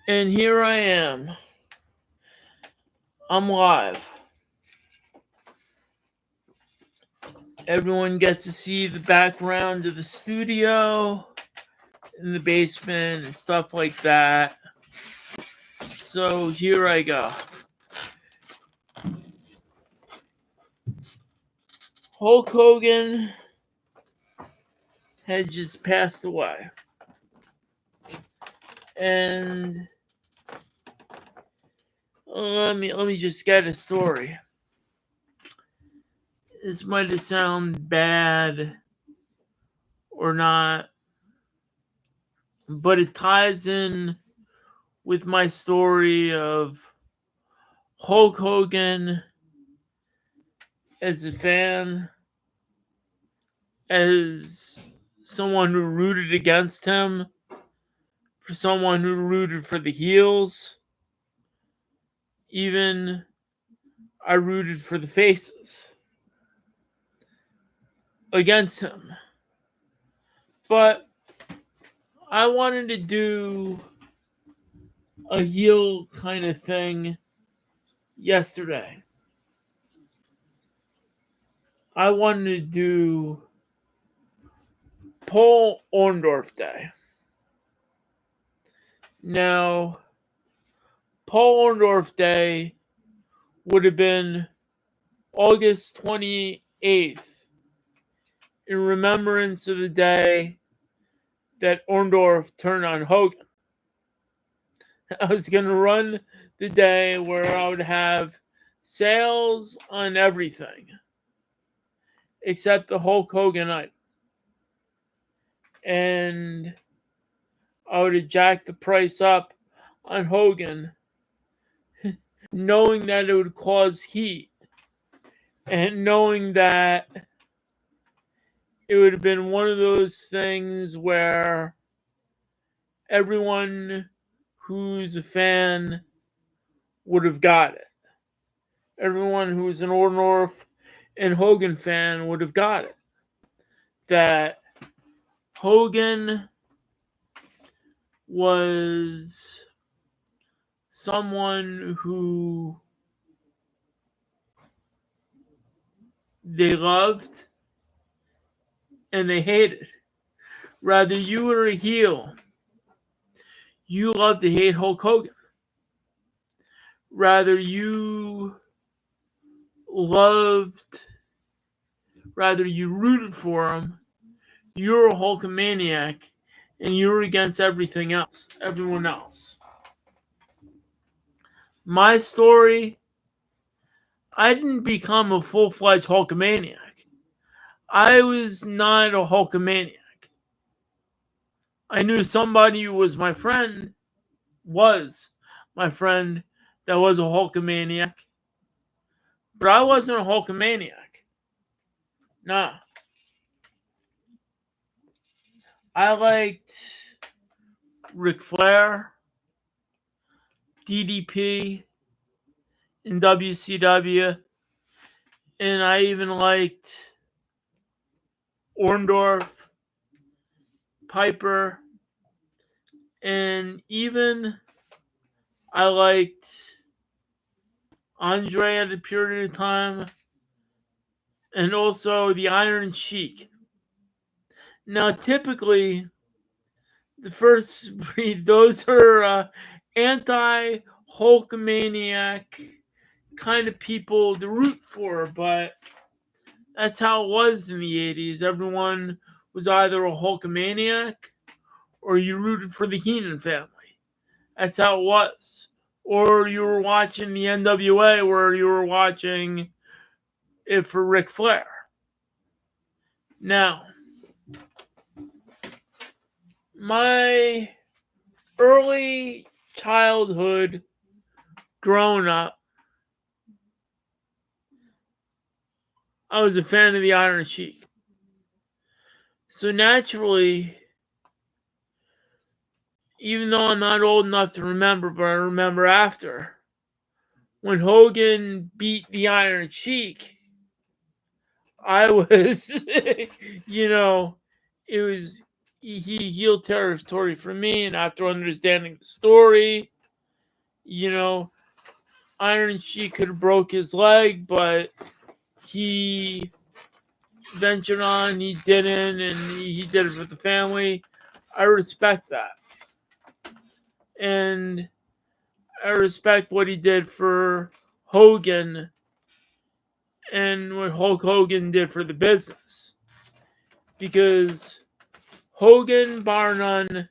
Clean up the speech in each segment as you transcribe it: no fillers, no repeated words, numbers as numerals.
And here I am. I'm live. Everyone gets to see the background of the studio in the basement and stuff like that. So here I go. Hulk Hogan had just passed away. And let me just get a story. This might sound bad or not, but it ties in with my story of Hulk Hogan as a fan, as someone who rooted against him, for someone who rooted for the heels. Even I rooted for the faces against him. But I wanted to do a heel kind of thing yesterday. I wanted to do Paul Orndorff Day. Now, Paul Orndorff Day would have been August 28th in remembrance of the day that Orndorff turned on Hogan. I was going to run the day where I would have sales on everything except the Hulk Hogan item. And I would have jacked the price up on Hogan, knowing that it would cause heat and knowing that it would have been one of those things where everyone who's a fan would have got it. Everyone who's an Orndorff and Hogan fan would have got it. That Hogan was someone who they loved and they hated. Rather, you were a heel, you loved to hate Hulk Hogan. Rather, you rooted for him, you were a Hulkamaniac, and you were against everyone else. My story, I didn't become a full-fledged Hulkamaniac. I was not a Hulkamaniac. I knew somebody who was my friend, that was a Hulkamaniac. But I wasn't a Hulkamaniac. Nah. I liked Ric Flair, DDP in WCW, and I even liked Orndorff, Piper, and even I liked Andre at a period of time, and also the Iron Sheik. Now, typically, the first breed, those are anti-Hulkamaniac kind of people to root for, but that's how it was in the 80s. Everyone was either a Hulkamaniac or you rooted for the Heenan family. That's how it was. Or you were watching the NWA where you were watching it for Ric Flair. Now, my early childhood growing up, I was a fan of the Iron Sheik. So naturally, even though I'm not old enough to remember, but I remember after, when Hogan beat the Iron Sheik, I was, it was heel territory for me. And after understanding the story, Iron Sheik could have broke his leg, but he ventured on, he didn't, and he did it for the family. I respect that. And I respect what he did for Hogan and what Hulk Hogan did for the business. Because Hogan, bar none,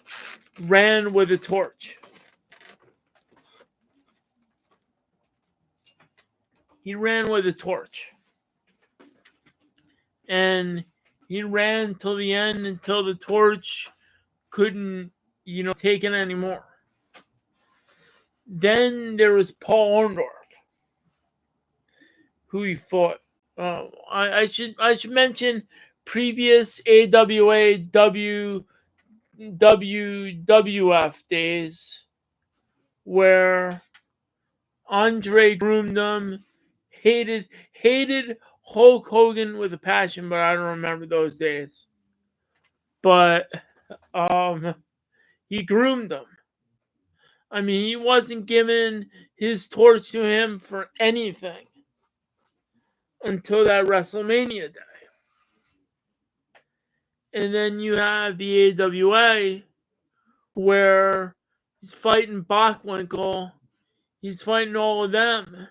ran with a torch. He ran with a torch. And he ran till the end, until the torch couldn't, take it anymore. Then there was Paul Orndorff, who he fought. I should mention previous AWA WWF days where Andre groomed him, hated Hulk Hogan with a passion, but I don't remember those days. But he groomed him. I mean, he wasn't giving his torch to him for anything until that WrestleMania day. And then you have the AWA where he's fighting Bockwinkel. He's fighting all of them.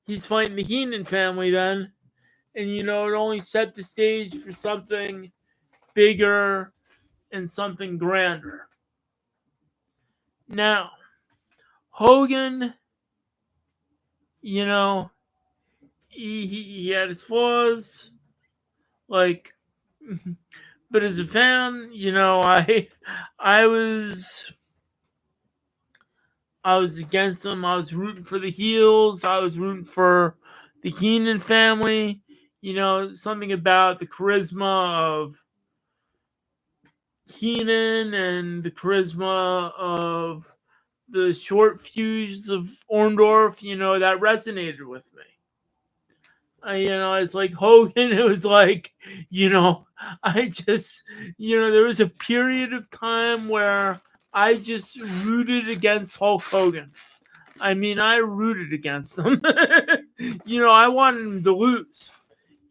He's fighting the Heenan family then. And, it only set the stage for something bigger and something grander. Now, Hogan, he had his flaws. Like, but as a fan, I was against him. I was rooting for the heels. I was rooting for the Heenan family. Something about the charisma of Heenan and the charisma of the short fuse of Orndorff, that resonated with me. It's like Hogan. It was like, I just, there was a period of time where I just rooted against Hulk Hogan. I mean, I rooted against him. I wanted him to lose.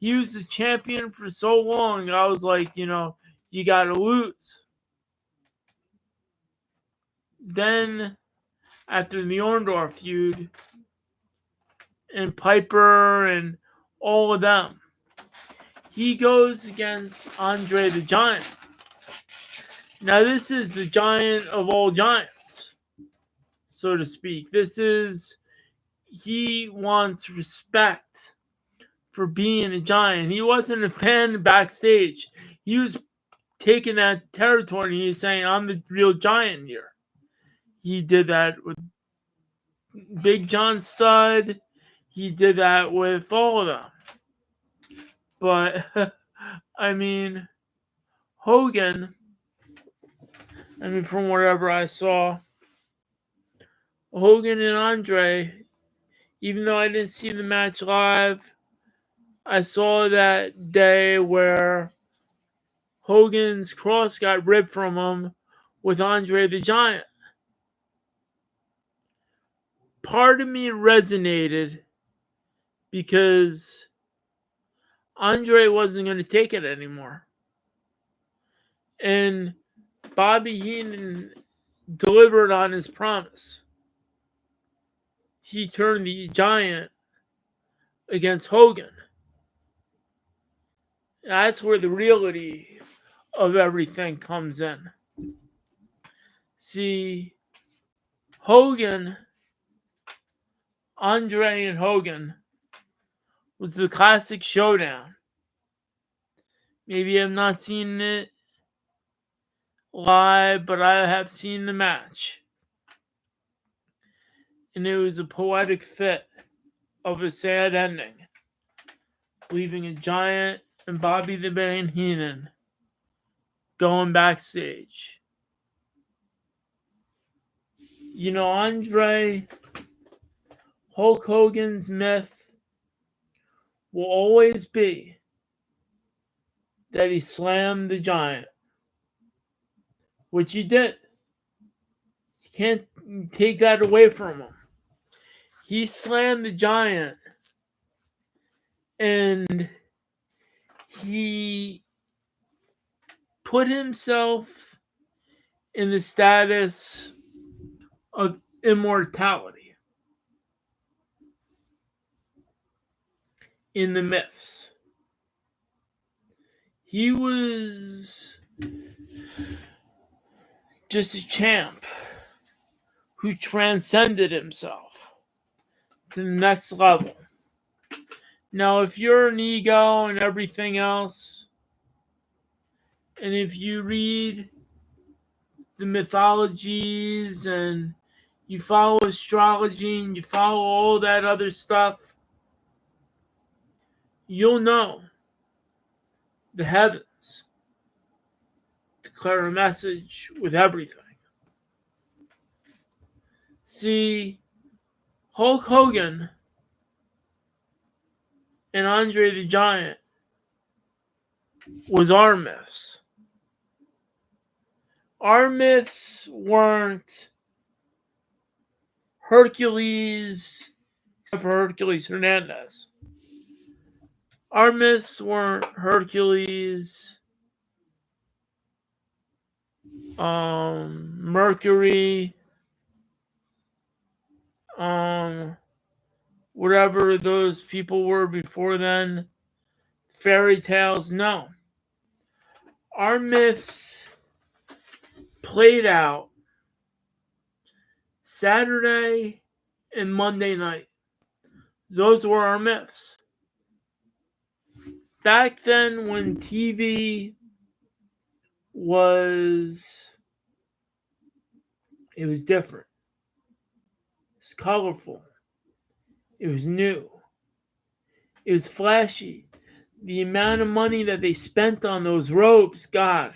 He was the champion for so long. I was like, you got to lose. Then, after the Orndorff feud, and Piper and all of them, he goes against Andre the Giant. Now, this is the giant of all giants, so to speak. He wants respect for being a giant. He wasn't a fan backstage. He was taking that territory and he was saying, I'm the real giant here. He did that with Big John Studd. He did that with all of them. But, I mean, Hogan, from whatever I saw, Hogan and Andre, even though I didn't see the match live, I saw that day where Hogan's cross got ripped from him with Andre the Giant. Part of me resonated because Andre wasn't going to take it anymore. And Bobby Heenan delivered on his promise. He turned the Giant against Hogan. That's where the reality of everything comes in. See, Andre and Hogan was the classic showdown. Maybe I've not seen it live, but I have seen the match. And it was a poetic fit of a sad ending, leaving a Giant and Bobby the Brain Heenan going backstage. Andre, Hulk Hogan's myth will always be that he slammed the Giant, which he did. You can't take that away from him. He slammed the Giant, and he put himself in the status of immortality in the myths. He was just a champ who transcended himself to the next level. Now, if you're an ego and everything else, and if you read the mythologies and you follow astrology and you follow all that other stuff, you'll know the heavens declare a message with everything. See, Hulk Hogan and Andre the Giant was our myths. Our myths weren't Hercules, except for Hercules Hernandez. Our myths weren't Hercules, Mercury, whatever those people were before then, fairy tales. No. Our myths played out Saturday and Monday night. Those were our myths. Back then, when TV was different. It's colorful. It was new. It was flashy. The amount of money that they spent on those robes, God.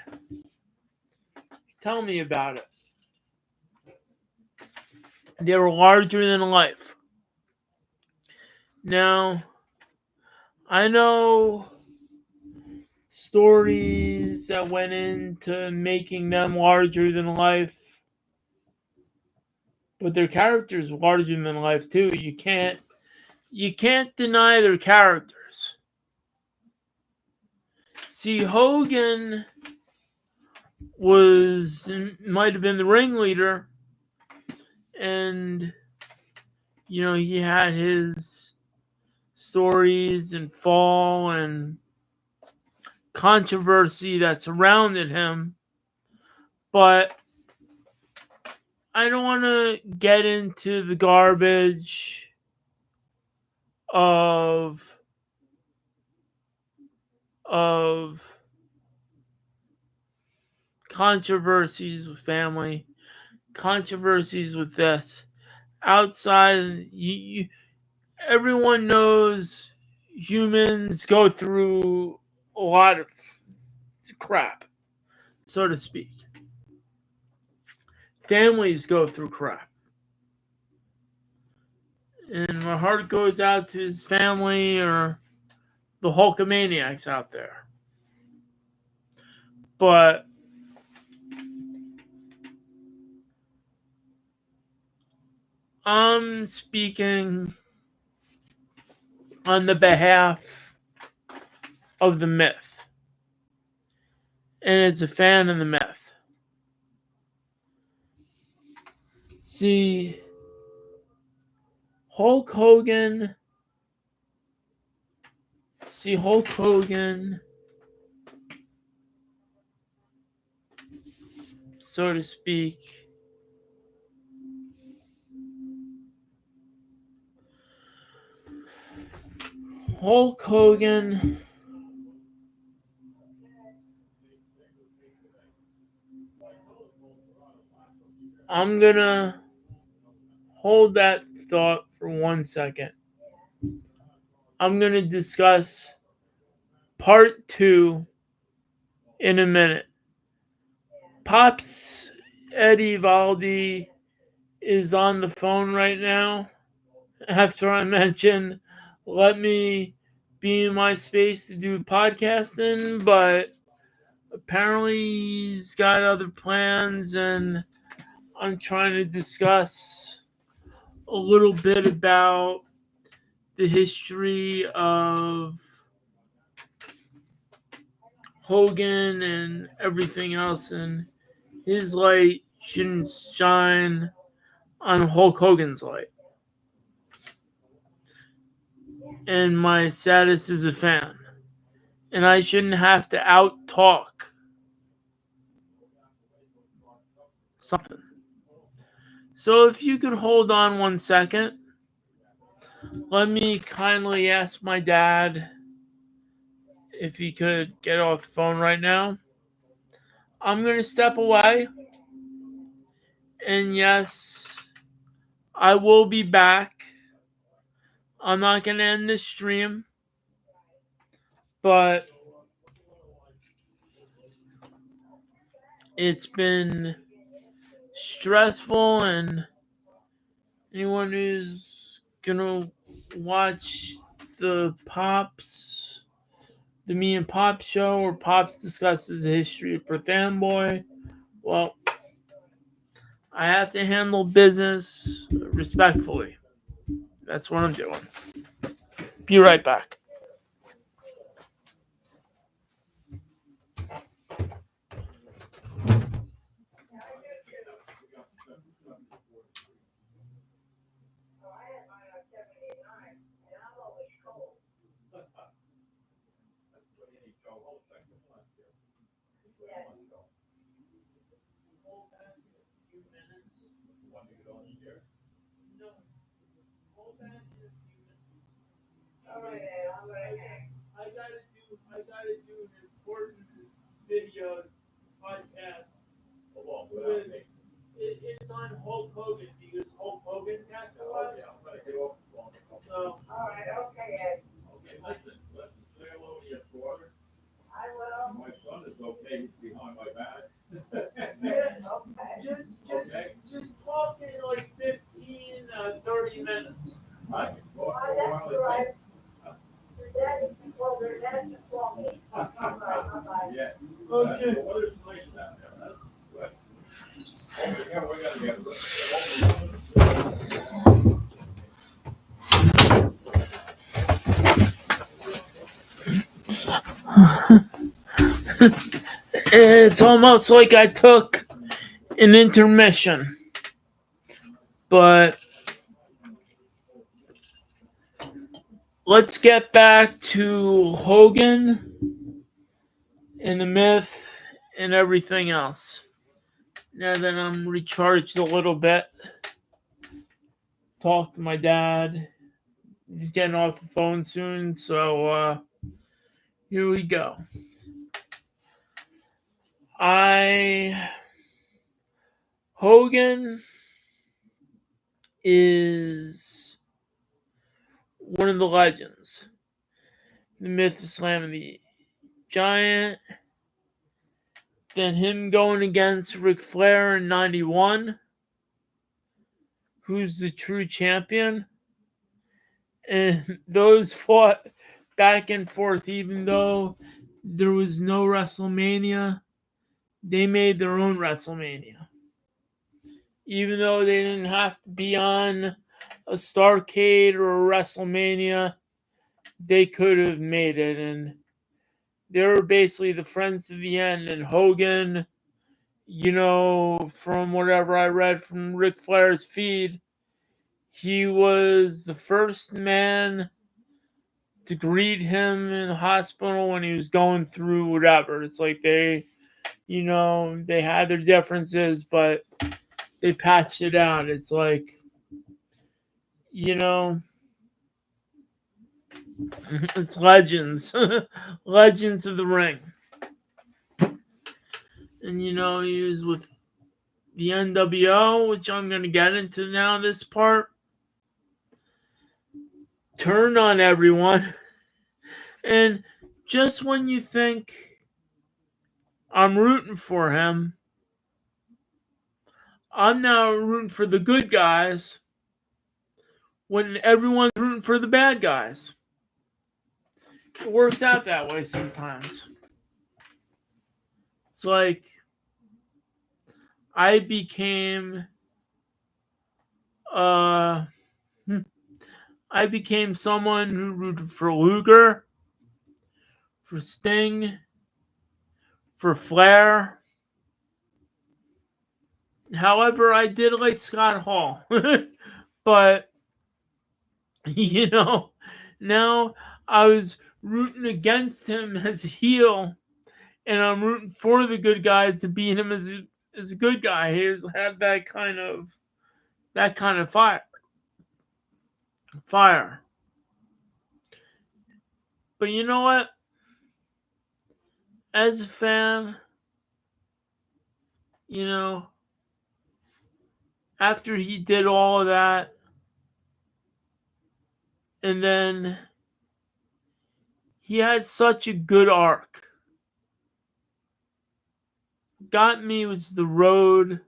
Tell me about it. They were larger than life. Now, I know stories that went into making them larger than life, but their characters were larger than life too. You can't deny their characters. See, Hogan might have been the ringleader, and he had his stories and fall and controversy that surrounded him, but I don't want to get into the garbage of controversies with family, controversies with this. Outside, everyone knows humans go through a lot of crap, so to speak. Families go through crap. And my heart goes out to his family or the Hulkamaniacs out there. But I'm speaking on the behalf of the myth. And as a fan of the myth. See, Hulk Hogan, so to speak, Hulk Hogan I'm gonna hold that thought for 1 second. I'm gonna discuss part 2 in a minute. Pops Eddie Valdi is on the phone right now after I mentioned let me be in my space to do podcasting, but apparently he's got other plans and I'm trying to discuss a little bit about the history of Hogan and everything else, and his light shouldn't shine on Hulk Hogan's light. And my status as a fan. And I shouldn't have to out talk something. So if you could hold on 1 second, let me kindly ask my dad if he could get off the phone right now. I'm going to step away. And yes, I will be back. I'm not going to end this stream. But it's been stressful, and anyone who's going to watch the Me and Pops show, or Pops discusses the history of Per Fanboy, well, I have to handle business respectfully. That's what I'm doing. Be right back. I gotta do an important video podcast. It's on Hulk Hogan because Hulk Hogan passed away. So. All right. Okay, Ed. Okay, listen. Say hello to your daughter. I will. My son is okay behind my back. Okay. Just talk in like 15, 30 minutes. I can talk for a while. That's right. Yeah. Okay. The weather's nice down there. That's good. Yeah, we gotta get It's almost like I took an intermission. But let's get back to Hogan and the myth and everything else. Now that I'm recharged a little bit, talk to my dad. He's getting off the phone soon, so here we go. Hogan is one of the legends. The myth of slamming the Giant. Then him going against Ric Flair in 91. Who's the true champion? And those fought back and forth, even though there was no WrestleMania. They made their own WrestleMania. Even though they didn't have to be on a Starrcade or a WrestleMania, they could have made it. And they were basically the friends to the end. And Hogan, from whatever I read from Ric Flair's feed, he was the first man to greet him in the hospital when he was going through whatever. It's like they had their differences, but they patched it out. It's like, it's legends. Legends of the ring. And, he was with the NWO, which I'm going to get into now, this part. Turn on everyone. And just when you think I'm rooting for him, I'm now rooting for the good guys when everyone's rooting for the bad guys. It works out that way sometimes. It's like I became I became someone who rooted for Luger, for Sting, for Flair. However, I did like Scott Hall. But, you know, now I was rooting against him as a heel, and I'm rooting for the good guys to beat him as a good guy. He has had that kind of fire. Fire. But you know what? As a fan, you know, after he did all of that, and then he had such a good arc. Got me was the road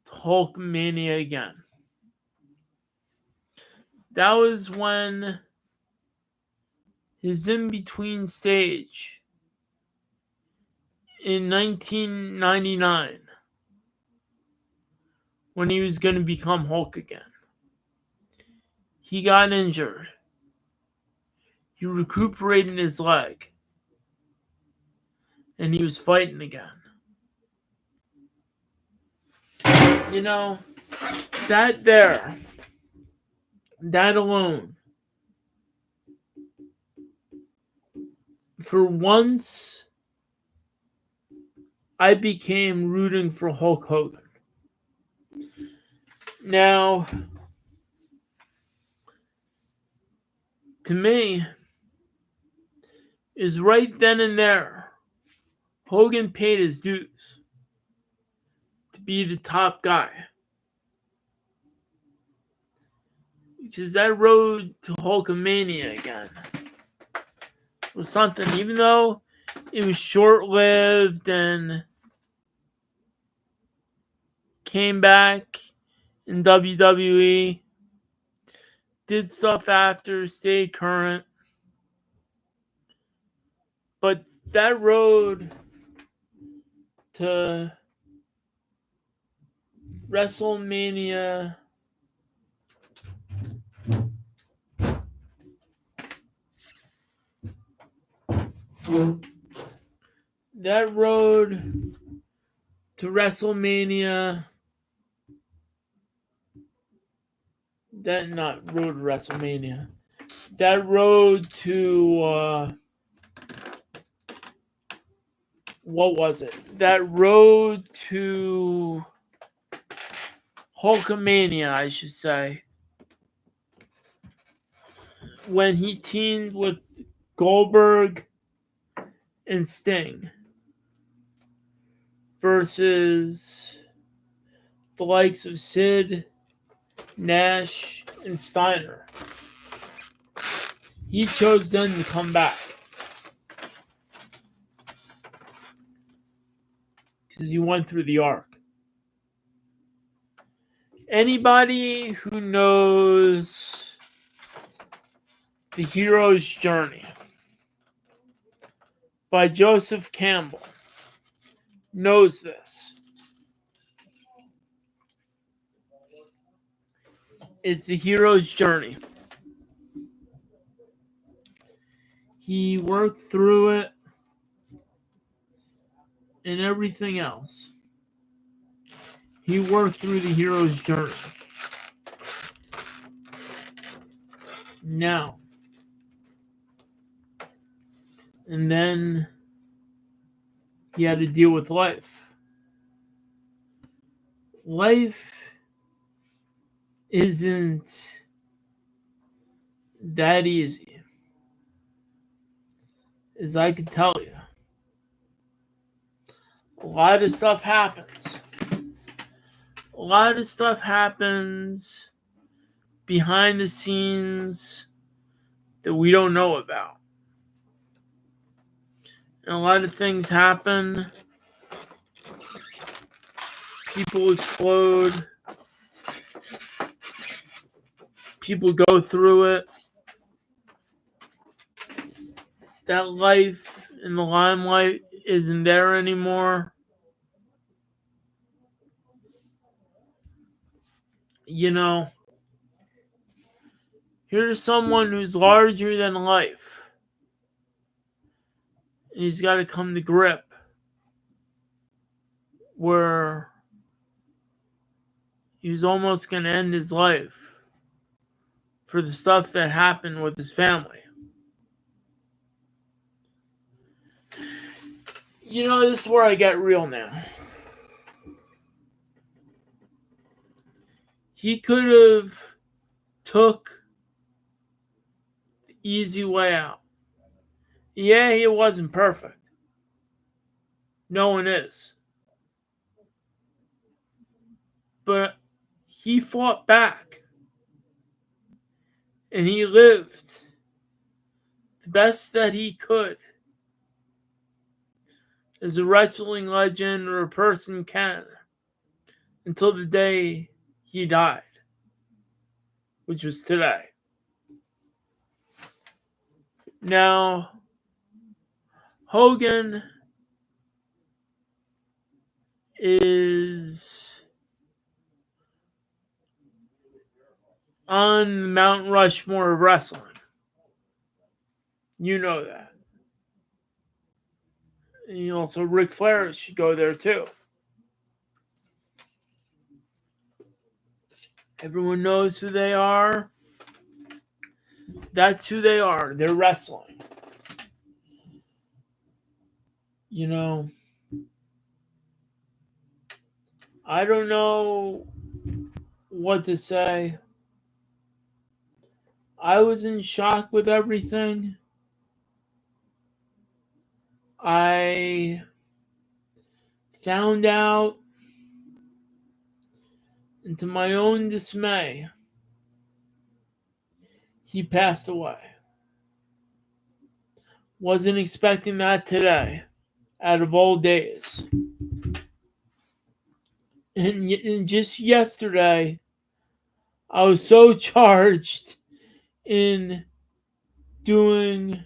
to Hulkmania again. That was when his in-between stage in 1999, when he was going to become Hulk again. He got injured. He recuperated his leg. And he was fighting again. You know, that alone, for once, I became rooting for Hulk Hogan. Now, to me, is right then and there, Hogan paid his dues to be the top guy. Because that road to Hulkamania again was something, even though it was short-lived and came back in WWE, did stuff after, stayed current. But that road to WrestleMania that road to WrestleMania that not road to WrestleMania that road to what was it? That road to Hulkamania, I should say, when he teamed with Goldberg and Sting versus the likes of Sid, Nash, and Steiner. He chose then to come back because he went through the arc. Anybody who knows The Hero's Journey by Joseph Campbell knows this. It's The Hero's Journey. He worked through it and everything else. He worked through the hero's journey. Now, and then he had to deal with life. Life isn't that easy, as I can tell you. A lot of stuff happens. A lot of stuff happens behind the scenes that we don't know about. And a lot of things happen. People explode. People go through it. That life in the limelight isn't there anymore. You know, Here's someone who's larger than life. And he's got to come to grip where he's almost going to end his life for the stuff that happened with his family. You know, this is where I get real now. He could have took the easy way out. Yeah, he wasn't perfect. No one is. But he fought back. And he lived the best that he could as a wrestling legend or a person can until the day he died, which was today. Now, Hogan is on Mount Rushmore of wrestling. You know that. And also, Ric Flair should go there too. Everyone knows who they are. That's who they are. They're wrestling. You know, I don't know what to say. I was in shock with everything. I found out, and to my own dismay, he passed away. Wasn't expecting that today, out of all days. And just yesterday, I was so charged in doing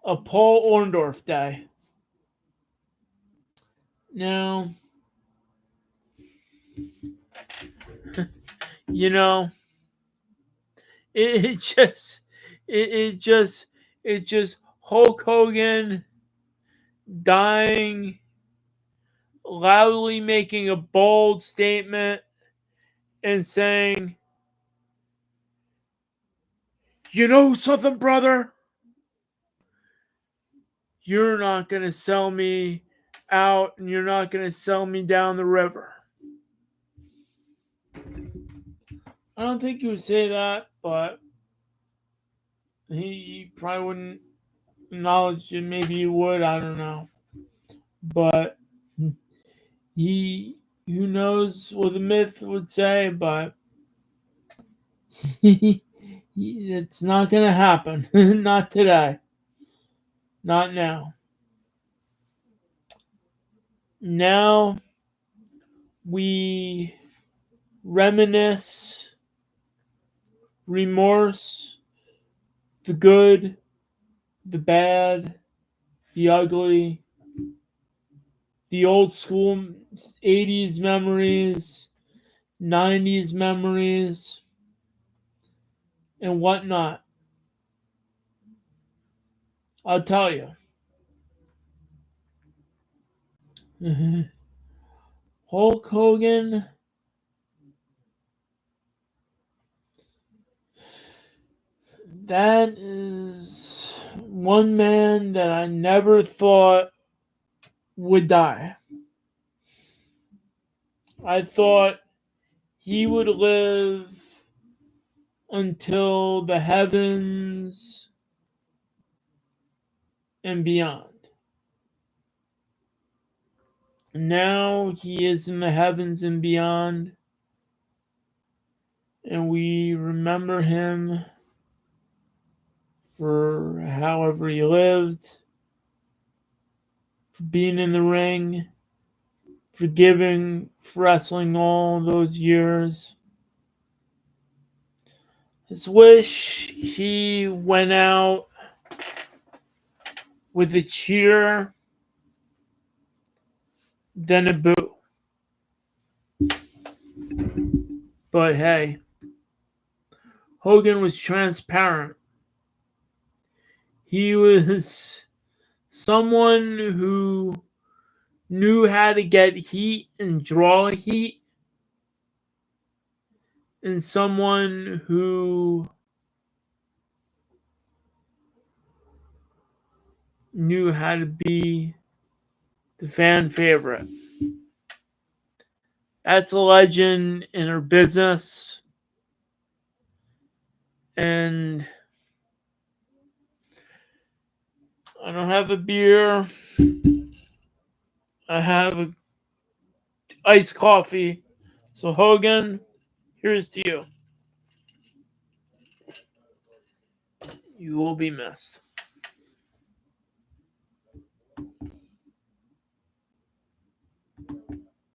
a Paul Orndorff day. Now, you know, it just Hulk Hogan dying, loudly making a bold statement and saying, "You know something, brother? You're not going to sell me out and you're not going to sell me down the river." I don't think he would say that, but he probably wouldn't acknowledge it. Maybe he would, I don't know. But who knows what the myth would say, but it's not going to happen. Not today. Not now. Now we reminisce, remorse, the good, the bad, the ugly, the old school 80s memories, 90s memories, and whatnot. I'll tell you. Hulk Hogan, that is one man that I never thought would die. I thought he would live until the heavens and beyond. Now he is in the heavens and beyond, and we remember him for however he lived, for being in the ring, for giving, for wrestling all those years. Just wish he went out with a cheer than a boo. But hey, Hogan was transparent. He was someone who knew how to get heat and draw heat, and someone who knew how to be the fan favorite. That's a legend in her business. And I don't have a beer. I have a iced coffee. So Hogan, here's to you. You will be missed.